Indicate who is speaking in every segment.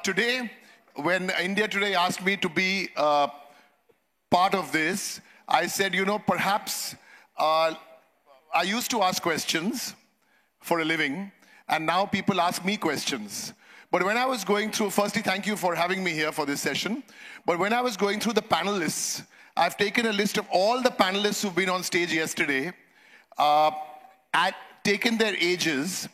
Speaker 1: Today, when India Today asked me to be part of this, I said, you know, perhaps I used to ask questions for a living, and now people ask me questions. But when I was going through, firstly, thank you for having me here for this session. But when I was going through the panelists, I've taken a list of all the panelists who've been on stage yesterday, taken their ages,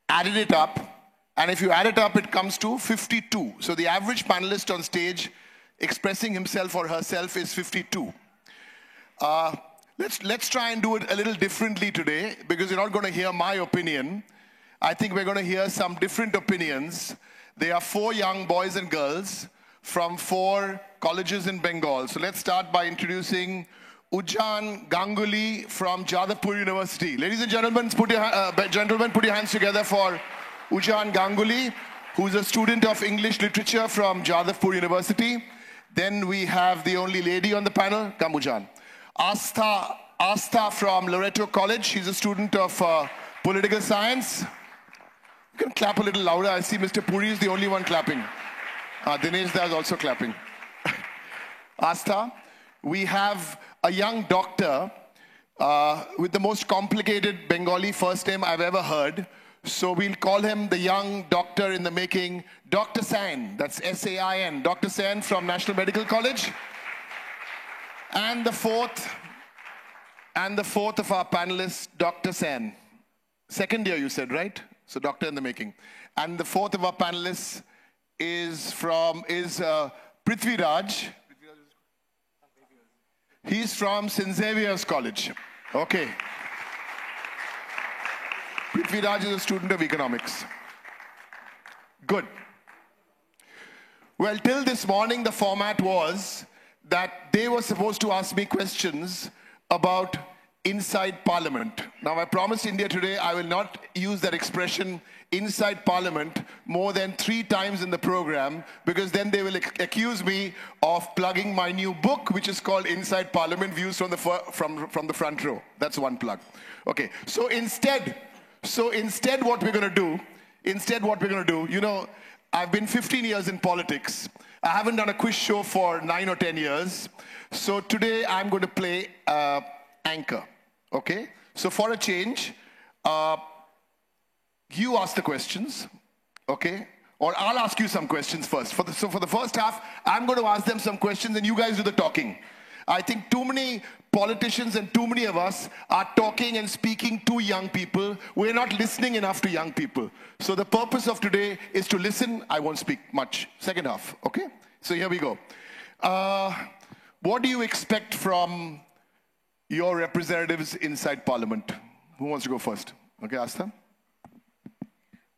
Speaker 1: added it up, and if you add it up, it comes to 52. So the average panelist on stage expressing himself or herself is 52. Let's try and do it a little differently today, because you're not going to hear my opinion. I think we're going to hear some different opinions. There are 4 young boys and girls from 4 colleges in Bengal. So let's start by introducing Ujjan Ganguly from Jadavpur University. Ladies and gentlemen, put your hands together for Ujjan Ganguly, who's a student of English literature from Jadavpur University. Then we have the only lady on the panel, come Ujjan. Astha from Loreto College. She's a student of political science. You can clap a little louder. I see Mr. Puri is the only one clapping. Dinesh Da is also clapping. Astha. We have a young doctor with the most complicated Bengali first name I've ever heard. So we'll call him the young doctor in the making, Dr. Sain. That's S-A-I-N. Dr. Sain from National Medical College. And the fourth of our panelists, Dr. Sain. Second year you said, right? So doctor in the making. And the fourth of our panelists is Prithvi Raj. He's from St. Xavier's College. Okay. Prithvi Raj is a student of economics. Good. Well, till this morning, the format was that they were supposed to ask me questions about inside Parliament. Now, I promised India Today I will not use that expression inside Parliament more than 3 times in the program, because then they will accuse me of plugging my new book, which is called Inside Parliament, Views from the Front Row. That's one plug. Okay, so instead what we're going to do, you know, I've been 15 years in politics. I haven't done a quiz show for 9 or 10 years. So today I'm going to play anchor. Okay? So for a change, you ask the questions, okay? Or I'll ask you some questions first. So for the first half, I'm going to ask them some questions and you guys do the talking. I think too many politicians and too many of us are talking and speaking to young people. We're not listening enough to young people. So the purpose of today is to listen. I won't speak much. Second half, okay? So here we go. What do you expect from your representatives inside Parliament? Who wants to go first? Okay, Astha.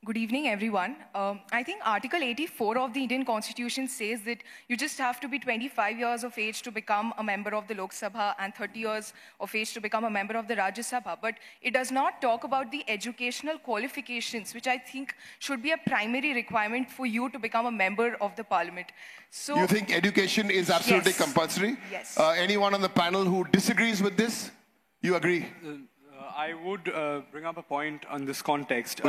Speaker 2: Good evening, everyone. I think Article 84 of the Indian Constitution says that you just have to be 25 years of age to become a member of the Lok Sabha and 30 years of age to become a member of the Rajya Sabha. But it does not talk about the educational qualifications, which I think should be a primary requirement for you to become a member of the Parliament. So,
Speaker 1: you think education is absolutely compulsory?
Speaker 2: Yes.
Speaker 1: Anyone on the panel who disagrees with this? You agree?
Speaker 3: I would bring up a point on this context.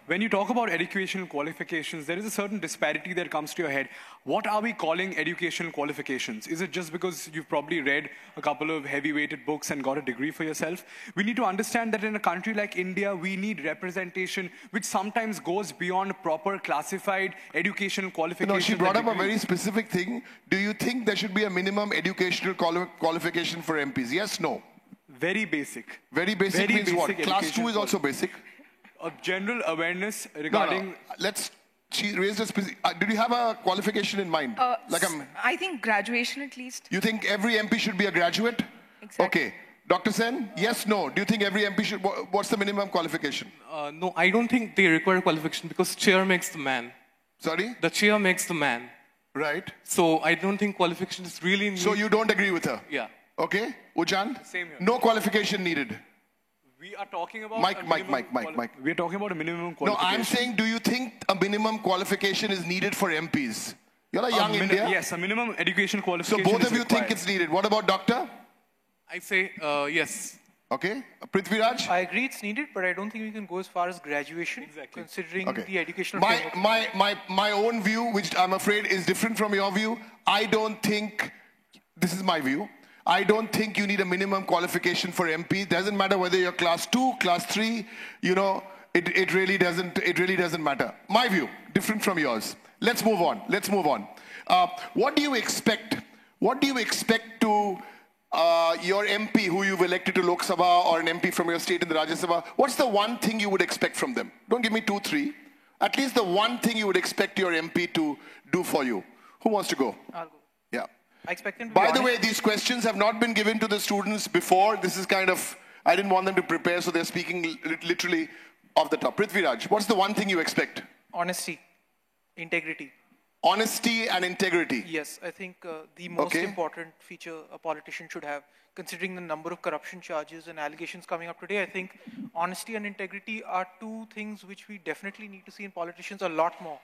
Speaker 3: When you talk about educational qualifications, there is a certain disparity that comes to your head. What are we calling educational qualifications? Is it just because you've probably read a couple of heavy-weighted books and got a degree for yourself? We need to understand that in a country like India, we need representation which sometimes goes beyond proper classified educational qualifications.
Speaker 1: No, she brought up a very specific thing. Do you think there should be a minimum educational qualification for MPs? Yes, no?
Speaker 3: Very basic.
Speaker 1: Very basic means what? Class 2 is also basic?
Speaker 3: A general awareness regarding...
Speaker 1: No. She raised a specific... did you have a qualification in mind?
Speaker 2: I think graduation at least.
Speaker 1: You think every MP should be a graduate?
Speaker 2: Exactly.
Speaker 1: Okay. Dr. Sen, yes, no. Do you think every MP should... What's the minimum qualification?
Speaker 4: No, I don't think they require qualification because chair makes the man.
Speaker 1: Sorry?
Speaker 4: The chair makes the man.
Speaker 1: Right.
Speaker 4: So I don't think qualification is really needed.
Speaker 1: So you don't agree with her?
Speaker 4: Yeah.
Speaker 1: Okay, Ujjan?
Speaker 3: Same here.
Speaker 1: No qualification needed.
Speaker 3: We are talking about
Speaker 1: Mike.
Speaker 3: We're talking about a minimum qualification.
Speaker 1: No, I'm saying, do you think a minimum qualification is needed for MPs? You're a young India.
Speaker 3: Yes, a minimum education qualification.
Speaker 1: So both of you
Speaker 3: required.
Speaker 1: think it's needed. What about doctor?
Speaker 4: I say yes.
Speaker 1: Okay, Prithviraj?
Speaker 5: I agree it's needed, but I don't think we can go as far as graduation, considering
Speaker 1: Okay.
Speaker 5: the educational
Speaker 1: My,
Speaker 5: framework.
Speaker 1: my own view, which I'm afraid is different from your view, I don't think, this is my view, I don't think you need a minimum qualification for MP. It doesn't matter whether you're class 2, class 3, you know, it really doesn't matter. My view, different from yours. Let's move on, what do you expect to your MP who you've elected to Lok Sabha or an MP from your state in the Rajya Sabha, what's the one thing you would expect from them? Don't give me 2, 3. At least the one thing you would expect your MP to do for you. Who wants to go?
Speaker 5: I'll go.
Speaker 1: Yeah.
Speaker 5: I expect them to
Speaker 1: By
Speaker 5: be
Speaker 1: the way,
Speaker 5: honest.
Speaker 1: these questions have not been given to the students before. This is kind of, I didn't want them to prepare, so they're speaking literally off the top. Prithviraj, what's the one thing you expect?
Speaker 5: Honesty, integrity.
Speaker 1: Honesty and integrity.
Speaker 5: Yes, I think the most
Speaker 1: Okay.
Speaker 5: important feature a politician should have, considering the number of corruption charges and allegations coming up today, I think honesty and integrity are two things which we definitely need to see in politicians a lot more.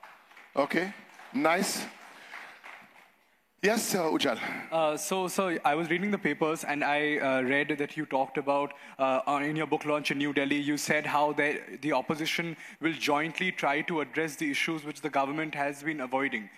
Speaker 1: Okay, nice. Yes, Ujjwal.
Speaker 3: So I was reading the papers and I read that you talked about, in your book launch in New Delhi, you said how the opposition will jointly try to address the issues which the government has been avoiding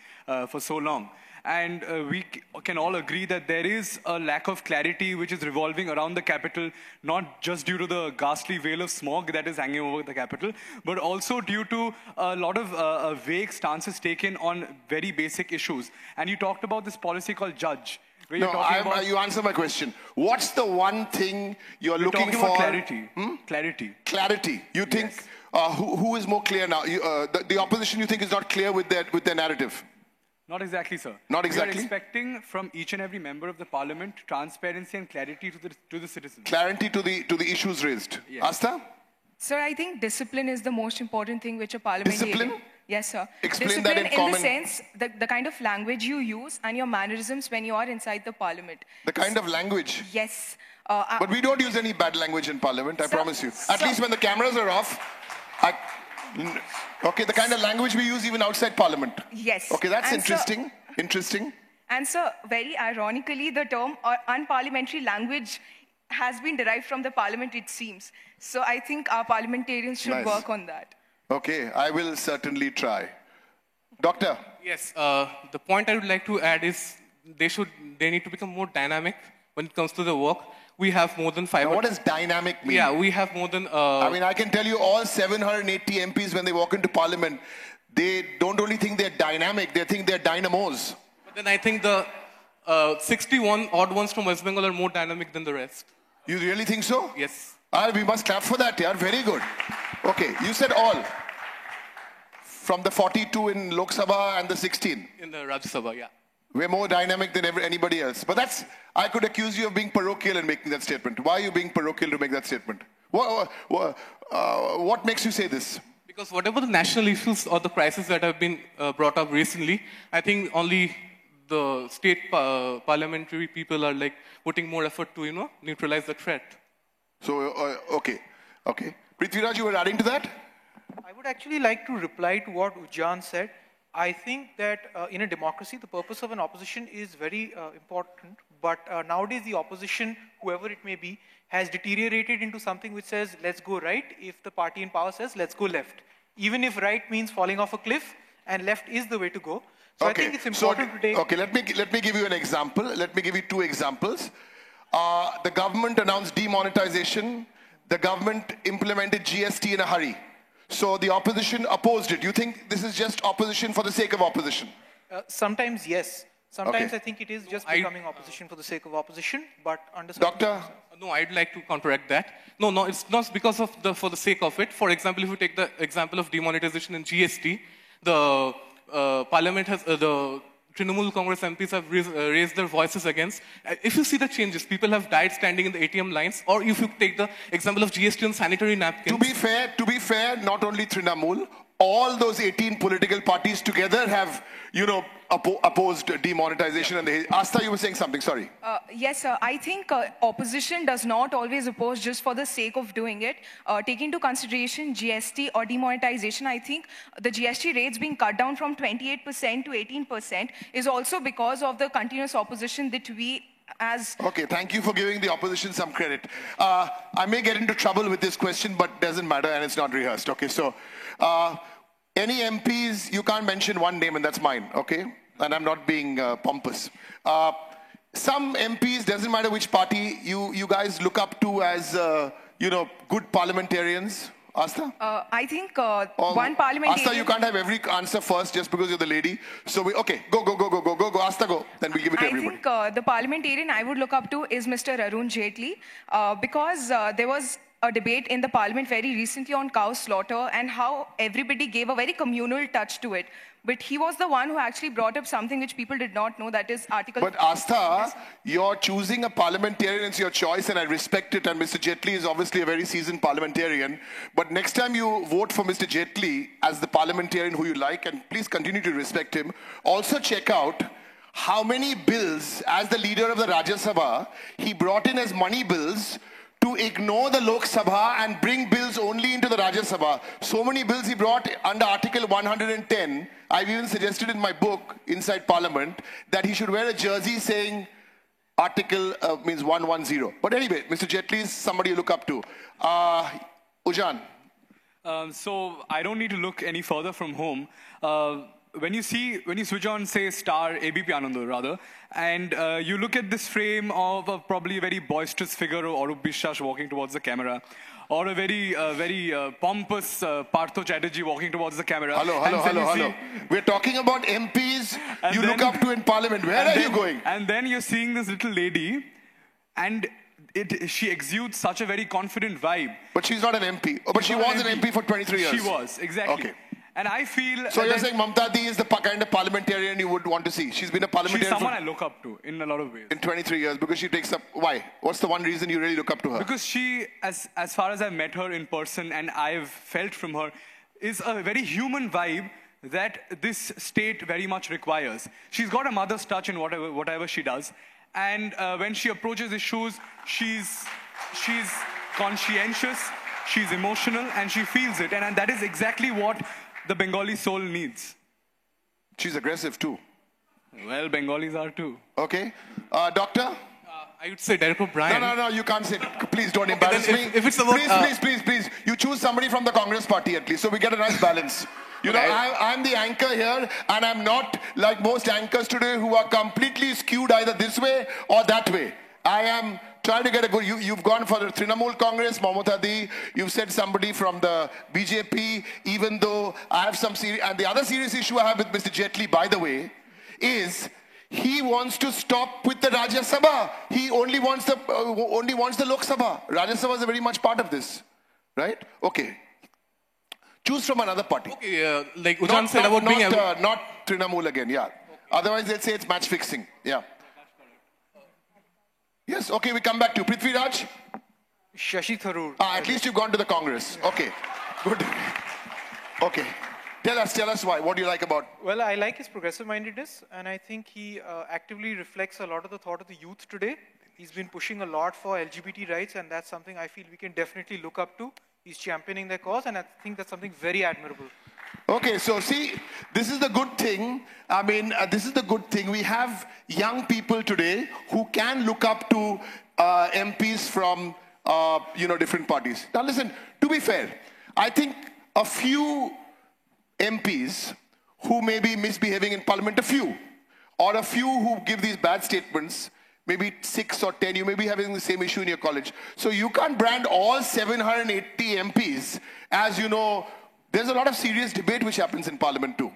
Speaker 3: for so long. And we can all agree that there is a lack of clarity which is revolving around the capital, not just due to the ghastly veil of smog that is hanging over the capital, but also due to a lot of vague stances taken on very basic issues. And you talked about this policy called Judge. Where
Speaker 1: No,
Speaker 3: you're talking about,
Speaker 1: you answer my question. What's the one thing you're looking
Speaker 3: talking
Speaker 1: for?
Speaker 3: about clarity. Clarity.
Speaker 1: Clarity. You think, who is more clear now? The opposition, you think, is not clear with their narrative?
Speaker 3: Not exactly, sir.
Speaker 1: Not exactly?
Speaker 3: We are expecting from each and every member of the parliament transparency and clarity to the citizens.
Speaker 1: Clarity to the issues raised.
Speaker 3: Yes.
Speaker 1: Asta?
Speaker 2: Sir, I think discipline is the most important thing which a parliamentarian...
Speaker 1: Discipline?
Speaker 2: Yes, sir.
Speaker 1: Explain
Speaker 2: discipline
Speaker 1: that in common-
Speaker 2: the sense, the kind of language you use and your mannerisms when you are inside the parliament.
Speaker 1: The kind of language.
Speaker 2: Yes.
Speaker 1: But we don't use any bad language in parliament, I
Speaker 2: Sir,
Speaker 1: promise you. At
Speaker 2: sir-
Speaker 1: least when the cameras are off. Okay, the kind of language we use even outside parliament.
Speaker 2: Yes.
Speaker 1: Okay, that's
Speaker 2: And sir-
Speaker 1: interesting. Interesting.
Speaker 2: And sir, very ironically, the term unparliamentary language has been derived from the parliament, it seems. So I think our parliamentarians should
Speaker 1: Nice.
Speaker 2: work on that.
Speaker 1: Okay, I will certainly try. Doctor?
Speaker 4: Yes, the point I would like to add is they need to become more dynamic when it comes to the work. We have more than 500.
Speaker 1: Now, what does dynamic mean?
Speaker 4: Yeah, we have more than.
Speaker 1: I mean, I can tell you all 780 MPs when they walk into parliament, they don't only think they're dynamic, they think they're dynamos.
Speaker 4: But then I think the 61 odd ones from West Bengal are more dynamic than the rest.
Speaker 1: You really think so?
Speaker 4: Yes.
Speaker 1: We must clap for that, yeah. Very good. Okay, you said all. From the 42 in Lok Sabha and the 16.
Speaker 4: In the Rajya Sabha, yeah.
Speaker 1: We're more dynamic than anybody else. But I could accuse you of being parochial in making that statement. Why are you being parochial to make that statement? What makes you say this?
Speaker 4: Because whatever the national issues or the crises that have been brought up recently, I think only the state parliamentary people are like putting more effort to, neutralize the threat.
Speaker 1: So, okay. Prithviraj, you were adding to that?
Speaker 5: I would actually like to reply to what Ujjan said. I think that in a democracy, the purpose of an opposition is very important. But nowadays, the opposition, whoever it may be, has deteriorated into something which says, let's go right, if the party in power says, let's go left. Even if right means falling off a cliff, and left is the way to go. So
Speaker 1: Okay.
Speaker 5: I think it's important to take...
Speaker 1: Okay, let me give you an example. Let me give you 2 examples. The government announced demonetization. The government implemented GST in a hurry. So the opposition opposed it. You think this is just opposition for the sake of opposition?
Speaker 5: Sometimes, yes. Sometimes
Speaker 1: Okay.
Speaker 5: I think it is just
Speaker 4: I-
Speaker 5: becoming opposition for the sake of opposition, but under
Speaker 1: Doctor?
Speaker 4: No, I'd like to counteract that. No, it's not because of for the sake of it. For example, if you take the example of demonetization in GST, the Parliament has the Trinamool Congress MPs have raised their voices against. If you see the changes, people have died standing in the ATM lines. Or if you take the example of GST on sanitary napkins.
Speaker 1: To be fair, not only Trinamool, all those 18 political parties together have, opposed demonetization. And Asta, you were saying something, sorry.
Speaker 2: Yes, sir. I think opposition does not always oppose just for the sake of doing it. Taking into consideration GST or demonetization, I think the GST rates being cut down from 28% to 18% is also because of the continuous opposition that we as...
Speaker 1: Okay, thank you for giving the opposition some credit. I may get into trouble with this question, but doesn't matter, and it's not rehearsed. Okay, so any MPs, you can't mention one name, and that's mine, okay? And I'm not being pompous. Some MPs, doesn't matter which party, you guys look up to as, good parliamentarians. Asta?
Speaker 2: I think one parliamentarian...
Speaker 1: Asta, you can't have every answer first just because you're the lady. So, okay, go. Asta, go. Then we'll give it to everybody.
Speaker 2: I think the parliamentarian I would look up to is Mr. Arun Jaitley because there was a debate in the parliament very recently on cow slaughter and how everybody gave a very communal touch to it. But he was the one who actually brought up something which people did not know, that is Article...
Speaker 1: But Asta, you're choosing a parliamentarian, it's your choice, and I respect it, and Mr. Jaitley is obviously a very seasoned parliamentarian. But next time you vote for Mr. Jaitley as the parliamentarian who you like, and please continue to respect him, also check out how many bills, as the leader of the Rajya Sabha, he brought in as money bills to ignore the Lok Sabha and bring bills only into the Rajya Sabha. So many bills he brought under Article 110. I've even suggested in my book, Inside Parliament, that he should wear a jersey saying Article means 110. But anyway, Mr. Jaitley is somebody you look up to. Ujjan.
Speaker 3: So I don't need to look any further from home. When you switch on, say, star ABP Anand rather, and you look at this frame of probably a very boisterous figure of Arup Biswas walking towards the camera, or a very pompous Partho Chatterjee walking towards the camera.
Speaker 1: Hello. We're talking about MPs you look up to in Parliament. Where are you going?
Speaker 3: And then you're seeing this little lady, and she exudes such a very confident vibe.
Speaker 1: But she's not an MP. Oh, but she was an MP for 23 years.
Speaker 3: She was, exactly.
Speaker 1: Okay.
Speaker 3: And I feel...
Speaker 1: So you're saying Mamta Di is the kind of parliamentarian you would want to see? She's been a parliamentarian
Speaker 3: She's someone I look up to in a lot of ways.
Speaker 1: In 23 years, because she takes up... Why? What's the one reason you really look up to her?
Speaker 3: Because she, as far as I've met her in person and I've felt from her, is a very human vibe that this state very much requires. She's got a mother's touch in whatever she does. And when she approaches issues, she's conscientious, she's emotional, and she feels it. And that is exactly what the Bengali soul needs.
Speaker 1: She's aggressive too.
Speaker 3: Well, Bengalis are too.
Speaker 1: Okay. Doctor?
Speaker 4: I would say Derek O'Brien.
Speaker 1: No, you can't say. Please don't embarrass me.
Speaker 4: If it's about,
Speaker 1: please. You choose somebody from the Congress party at least, so we get a nice balance. You know, I'm the anchor here, and I'm not like most anchors today who are completely skewed either this way or that way. I am trying to get a good... You've gone for the Trinamool Congress, Mamta Di. You've said somebody from the BJP, even though I have some serious... And the other serious issue I have with Mr. Jaitley, by the way, is he wants to stop with the Rajya Sabha. He only wants the Lok Sabha. Rajya Sabha is very much part of this, right? Okay. Choose from another party.
Speaker 4: Okay, like Ujjan said about being...
Speaker 1: Not Trinamool again, yeah. Okay. Otherwise, they'll say it's match fixing, yeah. Yes, okay, we come back to Prithvi Raj.
Speaker 5: Shashi Tharoor.
Speaker 1: At least you've gone to the Congress. Okay, good. Okay, tell us why. What do you like about?
Speaker 5: Well, I like his progressive-mindedness, and I think he actively reflects a lot of the thought of the youth today. He's been pushing a lot for LGBT rights, and that's something I feel we can definitely look up to. He's championing their cause, and I think that's something very admirable.
Speaker 1: Okay, so see, this is the good thing. I mean, this is the good thing. We have young people today who can look up to MPs from, different parties. Now listen, to be fair, I think a few MPs who may be misbehaving in Parliament, a few who give these bad statements, maybe 6 or 10, you may be having the same issue in your college. So you can't brand all 780 MPs as, there's a lot of serious debate which happens in Parliament too.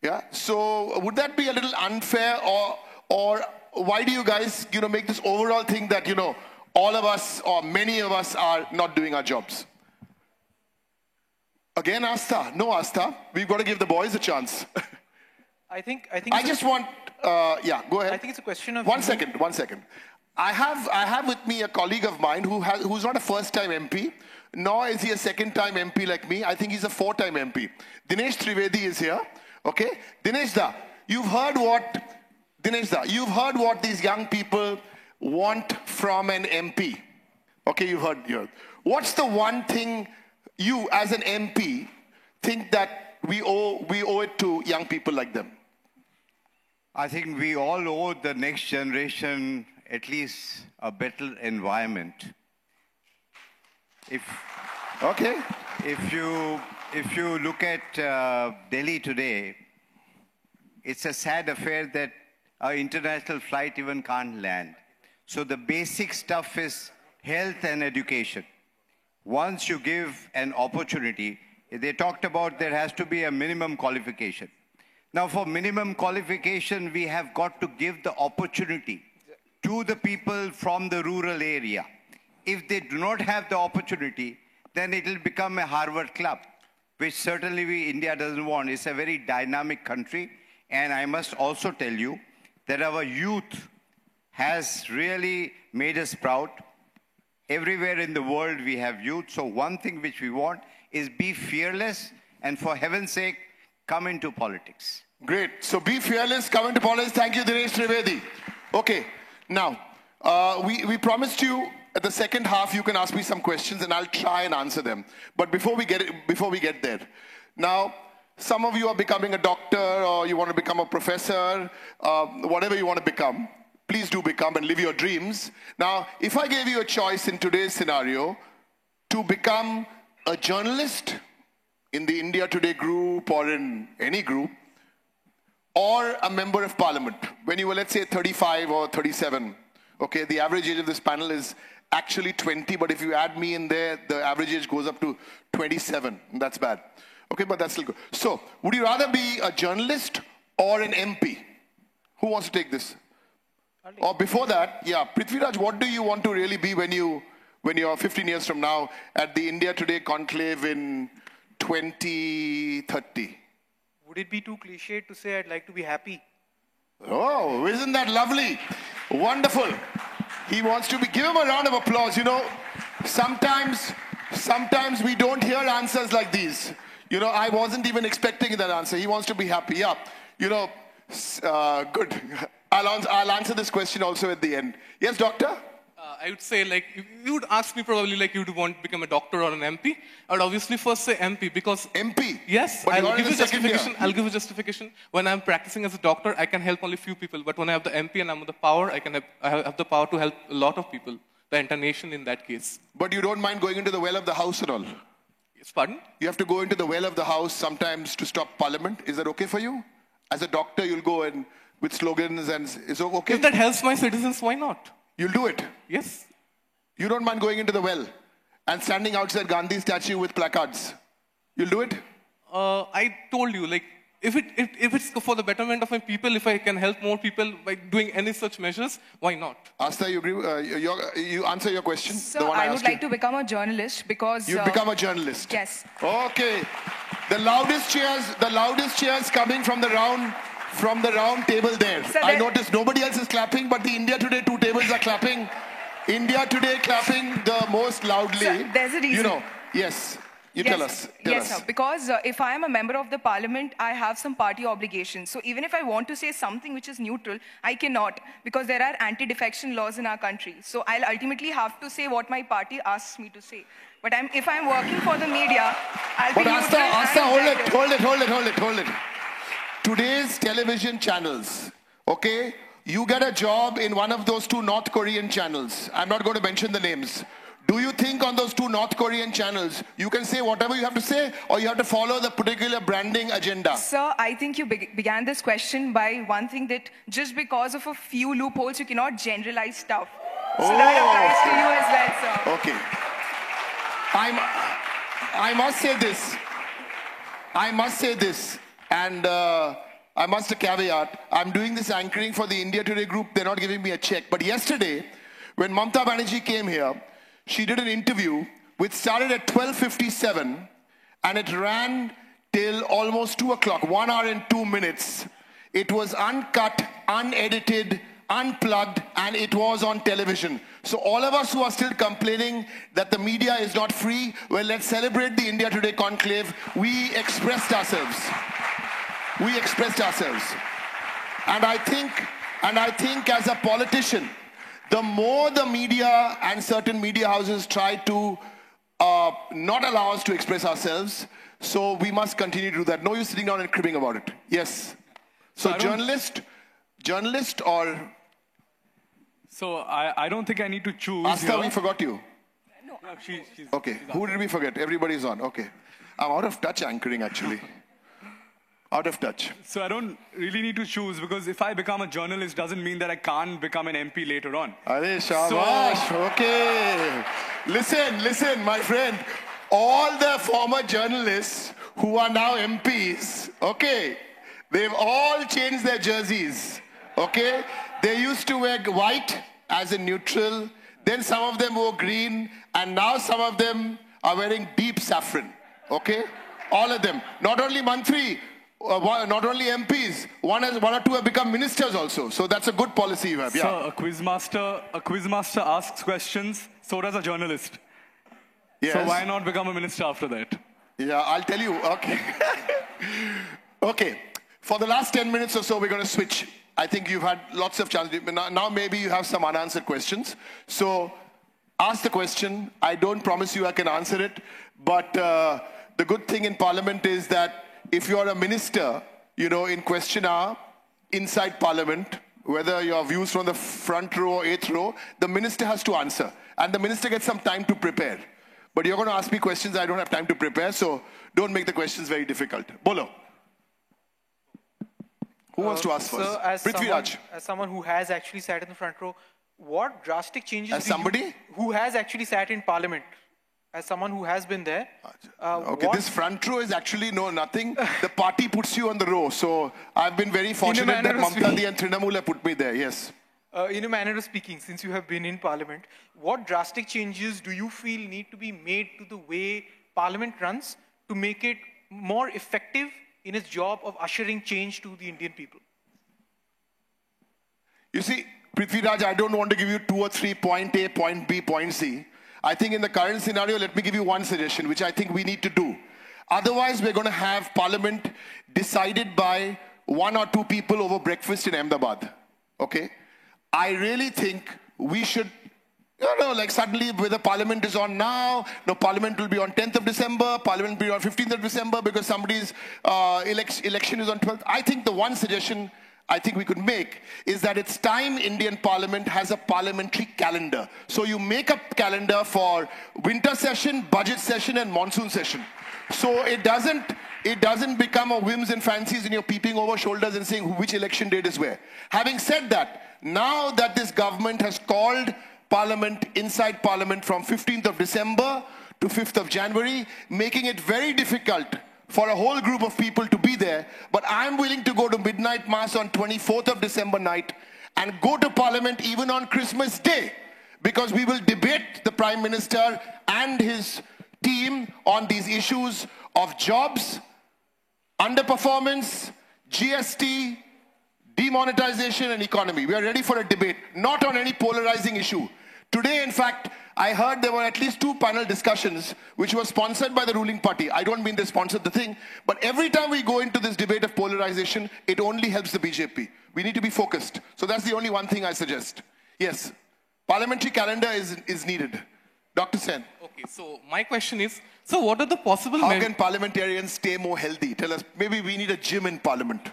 Speaker 1: Yeah. So would that be a little unfair, or why do you guys, make this overall thing that, all of us or many of us are not doing our jobs? Again, Asta. No, Asta. We've got to give the boys a chance.
Speaker 5: I
Speaker 1: just want, yeah, go ahead.
Speaker 5: I think it's a question of...
Speaker 1: One second. I have with me a colleague of mine who's not a first-time MP, nor is he a second-time MP like me. I think he's a 4-time MP. Dinesh Trivedi is here. Okay, Dinesh da, you've heard what these young people want from an MP. Okay, you've heard. What's the one thing you, as an MP, think that we owe it to young people like them?
Speaker 6: I think we all owe the next generation at least a better environment.
Speaker 1: Okay.
Speaker 6: If you look at Delhi today, it's a sad affair that our international flight even can't land. So the basic stuff is health and education. Once you give an opportunity, they talked about there has to be a minimum qualification. Now for minimum qualification, we have got to give the opportunity to the people from the rural area. If they do not have the opportunity, then it will become a Harvard club, which certainly India doesn't want. It's a very dynamic country. And I must also tell you that our youth has really made us proud. Everywhere in the world we have youth. So one thing which we want is be fearless and for heaven's sake, come into politics.
Speaker 1: Great. So be fearless, come into politics. Thank you, Dinesh Trivedi. Okay. Now, we promised you at the second half you can ask me some questions and I'll try and answer them. But before we get there, now some of you are becoming a doctor or you want to become a professor, whatever you want to become. Please do become and live your dreams. Now, if I gave you a choice in today's scenario to become a journalist in the India Today group or in any group, or a member of parliament, when you were, let's say, 35 or 37, okay, the average age of this panel is actually 20, but if you add me in there, the average age goes up to 27. That's bad. Okay, but that's still good. So, would you rather be a journalist or an MP? Who wants to take this? Or before that, yeah, Prithviraj, what do you want to really be when you're 15 years from now at the India Today conclave in 2030?
Speaker 5: Would it be too cliched to say I'd like to be happy?
Speaker 1: Oh, isn't that lovely? Wonderful. He wants to be, give him a round of applause. You know, sometimes we don't hear answers like these. You know, I wasn't even expecting that answer. He wants to be happy. Yeah, you know, good. I'll answer this question also at the end. Yes, doctor?
Speaker 4: I would say, like, if you would ask me probably, like, you would want to become a doctor or an MP. I would obviously first say MP because...
Speaker 1: MP?
Speaker 4: Yes,
Speaker 1: but
Speaker 4: I'll give you justification. I'll give you justification. When I'm practicing as a doctor, I can help only few people. But when I have the MP and I'm the power, I have the power to help a lot of people. The entire nation in that case.
Speaker 1: But you don't mind going into the well of the house and all?
Speaker 4: Yes, pardon?
Speaker 1: You have to go into the well of the house sometimes to stop parliament. Is that okay for you? As a doctor, you'll go and with slogans and is it okay?
Speaker 4: If that helps my citizens, why not?
Speaker 1: You'll do it?
Speaker 4: Yes.
Speaker 1: You don't mind going into the well and standing outside Gandhi statue with placards? You'll do it?
Speaker 4: I told you, like, if it's for the betterment of my people, if I can help more people by doing any such measures, why not?
Speaker 1: Astha, you agree? You answer your question?
Speaker 2: So I would like to become a journalist because...
Speaker 1: You'd become a journalist?
Speaker 2: Yes.
Speaker 1: Okay. The loudest cheers coming from the round table there. So I noticed nobody else is clapping, but the India Today 2 tables are clapping. India Today clapping the most loudly.
Speaker 2: So there's a reason.
Speaker 1: You know, yes. You tell us.
Speaker 2: Yes, sir. Because if I am a member of the parliament, I have some party obligations. So even if I want to say something which is neutral, I cannot because there are anti-defection laws in our country. So I'll ultimately have to say what my party asks me to say. But if I'm working for the media, I'll be neutral.
Speaker 1: But hold it. Today's television channels, okay? You get a job in one of those 2 North Korean channels. I'm not going to mention the names. Do you think on those 2 North Korean channels, you can say whatever you have to say, or you have to follow the particular branding agenda?
Speaker 2: Sir, I think you began this question by one thing that just because of a few loopholes, you cannot generalize stuff. So that applies to you as well, sir.
Speaker 1: Okay. I must say this, and I must caveat, I'm doing this anchoring for the India Today group. They're not giving me a check. But yesterday, when Mamta Banerjee came here, she did an interview which started at 12:57 and it ran till almost 2 o'clock, 1 hour and 2 minutes. It was uncut, unedited, unplugged, and it was on television. So all of us who are still complaining that the media is not free, well, let's celebrate the India Today conclave. We expressed ourselves. And I think as a politician, the more the media and certain media houses try to not allow us to express ourselves, so we must continue to do that. No use sitting down and cribbing about it. Yes. So journalist or...
Speaker 3: So I don't think I need to choose
Speaker 1: Asta,
Speaker 3: here.
Speaker 1: we forgot you.
Speaker 3: No, she's
Speaker 1: Okay, who did we forget? Everybody's on. Okay. I'm out of touch anchoring, actually. Out of touch.
Speaker 3: So I don't really need to choose because if I become a journalist doesn't mean that I can't become an MP later on.
Speaker 1: Are shabash. Okay. Listen, my friend. All the former journalists who are now MPs, okay, they've all changed their jerseys, okay? They used to wear white as a neutral, then some of them wore green, and now some of them are wearing deep saffron, okay? All of them. Not only Mantri, not only MPs, one or two have become ministers also. So that's a good policy you have. Yeah.
Speaker 3: So a quizmaster asks questions, so does a journalist.
Speaker 1: Yes.
Speaker 3: So why not become a minister after that?
Speaker 1: Yeah, I'll tell you. Okay. Okay. For the last 10 minutes or so, we're going to switch. I think you've had lots of challenges. Now maybe you have some unanswered questions. So ask the question. I don't promise you I can answer it. But the good thing in Parliament is that if you're a minister, you know, in question hour, inside Parliament, whether your views from the front row or eighth row, the minister has to answer. And the minister gets some time to prepare. But you're going to ask me questions I don't have time to prepare, so don't make the questions very difficult. Bolo. Who wants to ask first?
Speaker 5: So
Speaker 1: Prithviraj.
Speaker 5: as someone who has actually sat in the front row, what drastic changes
Speaker 1: As somebody?
Speaker 5: who has actually sat in Parliament, as someone who has been there,
Speaker 1: Okay,
Speaker 5: what-
Speaker 1: this front row is actually nothing. The party puts you on the row. So I've been very fortunate that
Speaker 5: manner of
Speaker 1: Mamta
Speaker 5: speaking.
Speaker 1: Di and Trinamool have put me there. Yes.
Speaker 5: in a manner of speaking, since you have been in Parliament, what drastic changes do you feel need to be made to the way Parliament runs to make it more effective in its job of ushering change to the Indian people?
Speaker 1: You see, Prithviraj, I don't want to give you 2 or 3 point A, point B, point C. I think in the current scenario, let me give you one suggestion, which I think we need to do. Otherwise, we're going to have Parliament decided by 1 or 2 people over breakfast in Ahmedabad. Okay? I really think we should, like suddenly whether Parliament is on now, no, Parliament will be on 10th of December, Parliament will be on 15th of December because somebody's election is on 12th. I think the one suggestion I think we could make is that it's time Indian Parliament has a parliamentary calendar. So you make a calendar for winter session, budget session and monsoon session. So it doesn't become a whims and fancies and you're peeping over shoulders and saying which election date is where. Having said that, now that this government has called Parliament, inside Parliament from 15th of December to 5th of January, making it very difficult for a whole group of people to be there, but I'm willing to go to midnight mass on 24th of December night and go to Parliament even on Christmas Day, because we will debate the Prime Minister and his team on these issues of jobs, underperformance, GST, demonetization and economy. We are ready for a debate, not on any polarizing issue. Today, in fact, I heard there were at least 2 panel discussions which were sponsored by the ruling party. I don't mean they sponsored the thing, but every time we go into this debate of polarization, it only helps the BJP. We need to be focused. So that's the only one thing I suggest. Yes, parliamentary calendar is needed. Dr. Sen.
Speaker 4: Okay, so my question is, so what are the possible...
Speaker 1: How can parliamentarians stay more healthy? Tell us, maybe we need a gym in Parliament.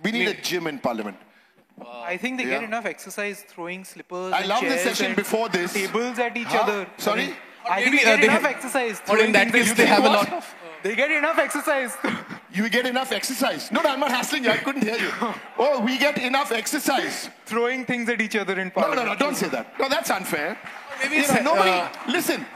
Speaker 1: We need a gym in Parliament.
Speaker 5: I think they get enough exercise throwing slippers
Speaker 1: I
Speaker 5: and
Speaker 1: love the
Speaker 5: chairs
Speaker 1: session
Speaker 5: and
Speaker 1: before this.
Speaker 5: tables at each
Speaker 1: Huh?
Speaker 5: other.
Speaker 1: Sorry?
Speaker 5: I think
Speaker 4: maybe,
Speaker 5: they get
Speaker 4: they
Speaker 5: enough
Speaker 4: have-
Speaker 5: exercise.
Speaker 4: Or in
Speaker 5: throwing
Speaker 4: that
Speaker 5: things
Speaker 4: case,
Speaker 5: at
Speaker 4: they
Speaker 5: each
Speaker 4: have a
Speaker 5: other.
Speaker 4: lot of...
Speaker 5: They get enough exercise.
Speaker 1: You get enough exercise. No, I'm not hassling you. I couldn't hear you. Oh, we get enough exercise.
Speaker 5: Throwing things at each other in
Speaker 1: No,
Speaker 5: Parliament.
Speaker 1: don't say that. No, that's unfair.
Speaker 4: Maybe
Speaker 1: You know, nobody, listen,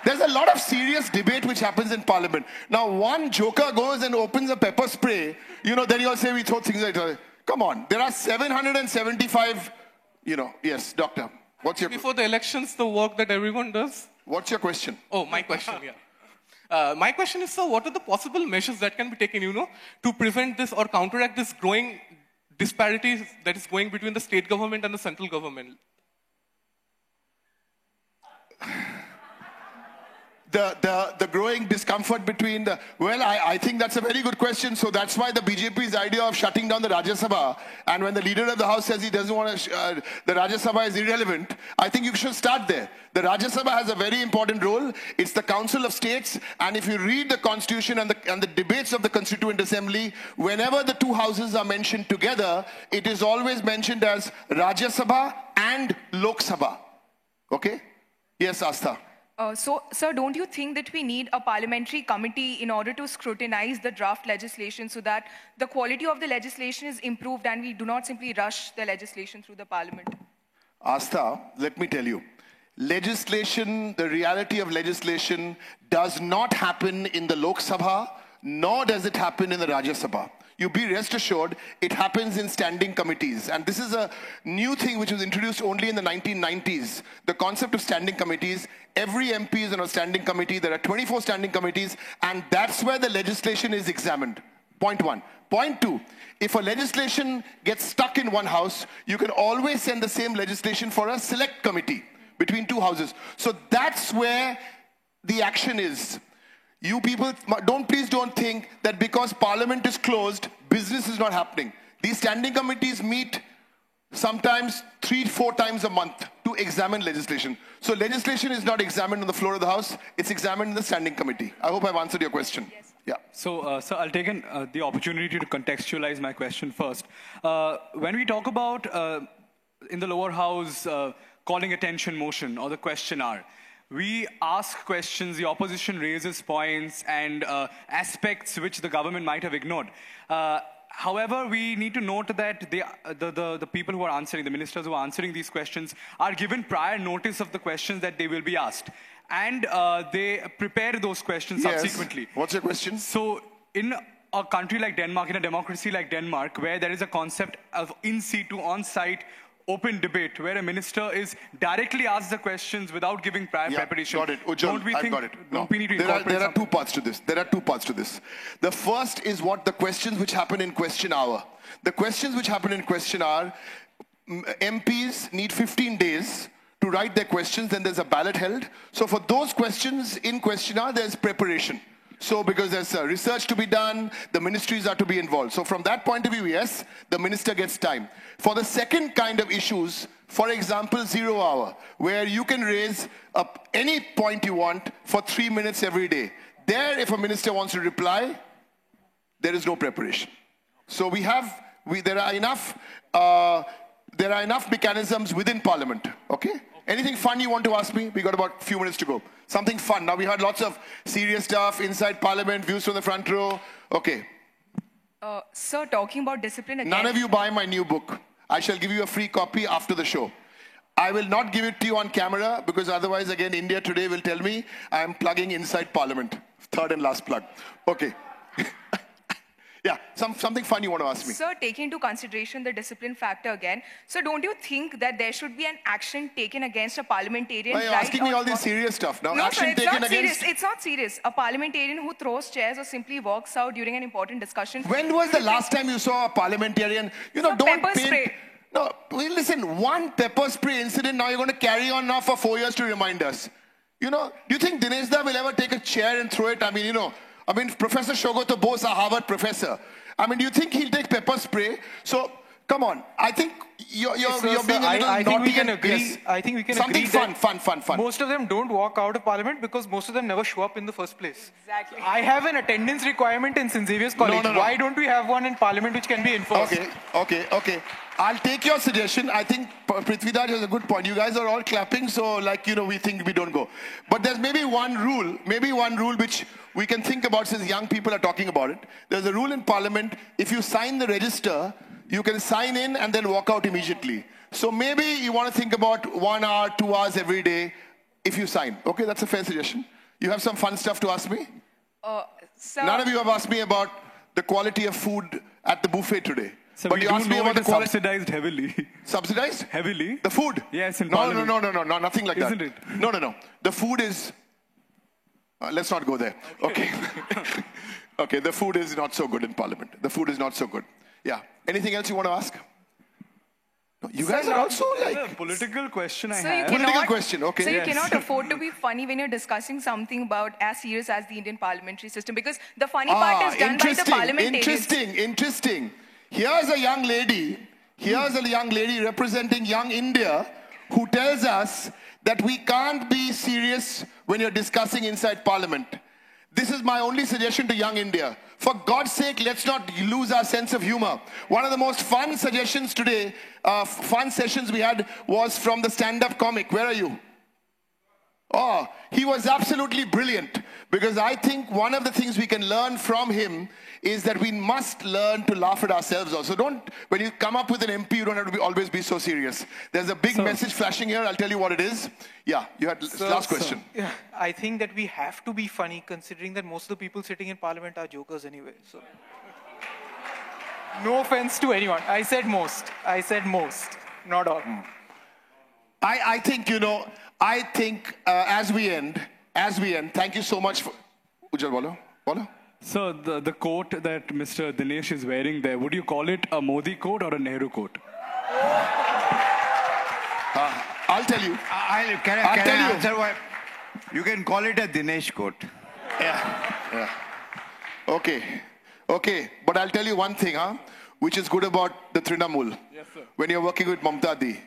Speaker 1: there's a lot of serious debate which happens in Parliament. Now, one joker goes and opens a pepper spray, then you'll say we throw things at each other. Come on, there are 775, yes, doctor. What's your
Speaker 4: Before the elections, the work that everyone does?
Speaker 1: What's your question?
Speaker 4: Oh, my question, yeah. My question is, sir, what are the possible measures that can be taken, to prevent this or counteract this growing disparity that is going between the state government and the central government?
Speaker 1: the growing discomfort between the, well, I think that's a very good question. So that's why the BJP's idea of shutting down the Rajya Sabha, and when the leader of the house says he doesn't want to, the Rajya Sabha is irrelevant, I think you should start there. The Rajya Sabha has a very important role. It's the Council of States, and if you read the Constitution and the debates of the Constituent Assembly, whenever the two houses are mentioned together, it is always mentioned as Rajya Sabha and Lok Sabha. Okay? Yes, Astha.
Speaker 2: So, sir, don't you think that we need a parliamentary committee in order to scrutinize the draft legislation so that the quality of the legislation is improved and we do not simply rush the legislation through the parliament?
Speaker 1: Astha, let me tell you, legislation, the reality of legislation does not happen in the Lok Sabha, nor does it happen in the Rajya Sabha. You be rest assured, it happens in standing committees. And this is a new thing which was introduced only in the 1990s. The concept of standing committees. Every MP is on a standing committee. There are 24 standing committees, and that's where the legislation is examined. Point one. Point two, if a legislation gets stuck in one house, you can always send the same legislation for a select committee between two houses. So that's where the action is. You people, please don't think that because Parliament is closed, business is not happening. These standing committees meet sometimes 3-4 times a month to examine legislation. So legislation is not examined on the floor of the House, it's examined in the standing committee. I hope I've answered your question.
Speaker 2: Yes.
Speaker 1: Yeah.
Speaker 3: So, sir, I'll take the opportunity to contextualize my question first. When we talk about, in the lower house, calling attention motion or the question hour, we ask questions, the opposition raises points and aspects which the government might have ignored. However, we need to note that the people who are answering, the ministers who are answering these questions, are given prior notice of the questions that they will be asked. And they prepare those questions subsequently.
Speaker 1: What's your question?
Speaker 3: So, in a country like Denmark, in a democracy like Denmark, where there is a concept of in situ, on-site, open debate, where a minister is directly asked the questions without giving prior preparation.
Speaker 1: Got it. Ujjwal, I've got it. No. There are two parts to this. There are two parts to this. The first is what the questions which happen in question hour. The questions which happen in question hour, MPs need 15 days to write their questions, then there's a ballot held. So for those questions in question hour, there's preparation. So because there's research to be done, the ministries are to be involved. So from that point of view, yes, the minister gets time. For the second kind of issues, for example, 0 hour, where you can raise any point you want for 3 minutes every day. There, if a minister wants to reply, there is no preparation. So there are enough mechanisms within Parliament, okay? Anything fun you want to ask me? We got about a few minutes to go. Something fun. Now we had lots of serious stuff inside Parliament, views from the front row. Okay.
Speaker 2: Sir, talking about discipline again.
Speaker 1: None of you buy my new book. I shall give you a free copy after the show. I will not give it to you on camera because otherwise, again, India Today will tell me I am plugging inside Parliament. Third and last plug. Okay. Yeah, something fun you want to ask me.
Speaker 2: Sir, taking into consideration the discipline factor again, so don't you think that there should be an action taken against a parliamentarian?
Speaker 1: Why are you asking me all this serious stuff now?
Speaker 2: No,
Speaker 1: action
Speaker 2: sir, it's
Speaker 1: taken
Speaker 2: not
Speaker 1: against...
Speaker 2: serious. It's not serious. A parliamentarian who throws chairs or simply walks out during an important discussion.
Speaker 1: When was the last time you saw a parliamentarian? You know, don't
Speaker 2: pepper
Speaker 1: paint...
Speaker 2: spray.
Speaker 1: No, listen, one pepper spray incident, now you're going to carry on now for 4 years to remind us. You know, do you think Dinesh Da will ever take a chair and throw it? I mean, Professor Shogoto Bose, a Harvard professor. I mean, do you think he'll take pepper spray? So, come on. I think you're being a little naughty.
Speaker 5: I think we can agree. Yes. I think we can
Speaker 1: Something
Speaker 5: agree
Speaker 1: fun.
Speaker 5: Most of them don't walk out of Parliament because most of them never show up in the first place.
Speaker 2: Exactly.
Speaker 5: I have an attendance requirement in St. Xavier's College.
Speaker 1: No.
Speaker 5: Why don't we have one in Parliament which can be enforced?
Speaker 1: Okay. I'll take your suggestion. I think Prithviraj has a good point. You guys are all clapping, so we think we don't go. But there's maybe one rule which we can think about since young people are talking about it. There's a rule in Parliament, if you sign the register, you can sign in and then walk out immediately. So maybe you want to think about 1 hour, 2 hours every day if you sign. Okay, that's a fair suggestion. You have some fun stuff to ask me?
Speaker 2: Sir,
Speaker 1: None of you have asked me about the quality of food at the buffet today.
Speaker 3: So
Speaker 1: but you asked me about the quality.
Speaker 3: Subsidized heavily.
Speaker 1: Subsidized?
Speaker 3: Heavily.
Speaker 1: The food?
Speaker 3: Yes, in
Speaker 1: No,
Speaker 3: Parliament.
Speaker 1: nothing like
Speaker 3: Isn't
Speaker 1: that.
Speaker 3: it?
Speaker 1: No. The food is... let's not go there. Okay. Okay, the food is not so good in Parliament. The food is not so good. Yeah. Anything else you want to ask? You guys are also
Speaker 3: There's
Speaker 1: like...
Speaker 3: a political question I
Speaker 2: So you
Speaker 3: have.
Speaker 1: Political question, okay.
Speaker 2: So you
Speaker 1: Yes.
Speaker 2: cannot afford to be funny when you're discussing something about as serious as the Indian parliamentary system, because the funny part is done by the parliamentarians.
Speaker 1: Interesting. Here's a young lady representing young India who tells us that we can't be serious when you're discussing inside parliament. This is my only suggestion to young India. For God's sake, let's not lose our sense of humor. One of the most fun suggestions today, fun sessions we had was from the stand-up comic. Where are you? Oh, he was absolutely brilliant, because I think one of the things we can learn from him is that we must learn to laugh at ourselves also. When you come up with an MP, you don't have to always be so serious. There's a big message flashing here. I'll tell you what it is. Yeah, you had last question.
Speaker 5: Yeah, I think that we have to be funny, considering that most of the people sitting in parliament are jokers anyway. So, no offense to anyone. I said most, not all.
Speaker 1: I think, as we end, thank you so much for... Ujjwal, bolo.
Speaker 3: So the coat that Mr. Dinesh is wearing there, would you call it a Modi coat or a Nehru coat?
Speaker 1: I'll tell you.
Speaker 6: Can I answer why? You can call it a Dinesh coat.
Speaker 1: Yeah. Okay. But I'll tell you one thing, which is good about the Trinamool.
Speaker 3: Yes, sir.
Speaker 1: When you're working with Mamta Di,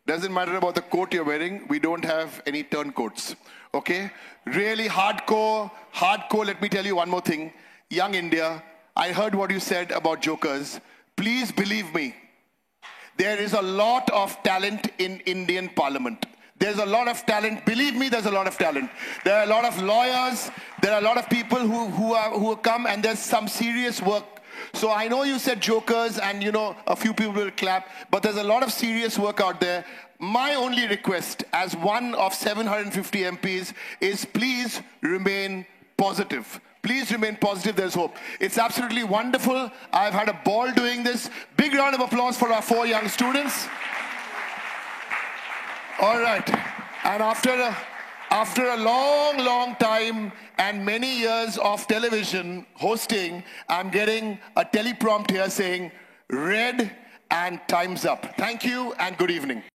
Speaker 1: doesn't matter about the coat you're wearing, we don't have any turncoats. Okay? Really hardcore. Let me tell you one more thing. Young India, I heard what you said about jokers. Please believe me. There is a lot of talent in Indian parliament. There's a lot of talent. Believe me, there's a lot of talent. There are a lot of lawyers. There are a lot of people who come, and there's some serious work. So I know you said jokers and, a few people will clap, but there's a lot of serious work out there. My only request as one of 750 MPs is please remain positive. Please remain positive. There's hope. It's absolutely wonderful. I've had a ball doing this. Big round of applause for our 4 young students. All right. And after a long time and many years of television hosting, I'm getting a teleprompt here saying red and time's up. Thank you and good evening.